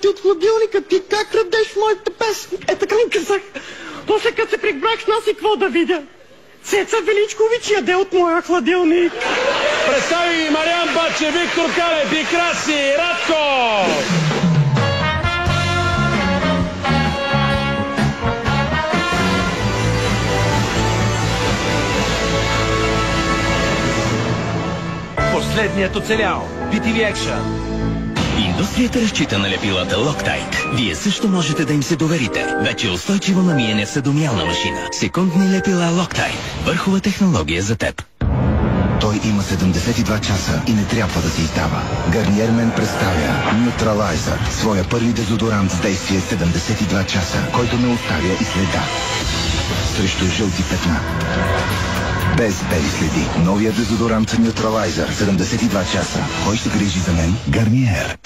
ти от хладилника, ти как крадеш моите песни? Е, така им казах. После като се прибрах с нас и какво да видя? Цеца Величкович яде от моя хладилник. Представи Мариан Баче, Виктор Калев и Краси Радко! Последният оцелял. BTV Action. Индустрията разчита на лепилата Loctite. Вие също можете да им се доверите. Вече устойчиво на миене съдомиална машина. Секундни лепила Loctite. Върхова технология за теб. Той има 72 часа и не трябва да се издава. Гарниер Men представя Neutralizer, своя първи дезодорант с действие 72 часа, който не оставя и следа. Срещу жълти петна. Без бели следи. Новия дезодорант Neutralizer. 72 часа. Кой ще грижи за мен? Гарниер.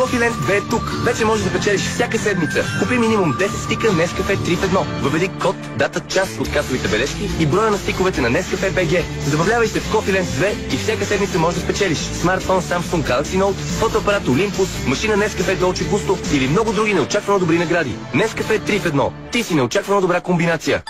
Coffee Land 2 е тук. Вече можеш да печелиш всяка седмица. Купи минимум 10 стика Nescafe 3 в 1. Въведи код, дата, час от касовите бележки и броя на стиковете на Nescafe BG. Забавлявай се в Coffee Land 2 и всяка седмица можеш да спечелиш смартфон Samsung Galaxy Note, фотоапарат Olympus, машина Nescafe Dolce Gusto или много други неочаквано добри награди. Nescafe 3 в 1. Ти си неочаквано добра комбинация.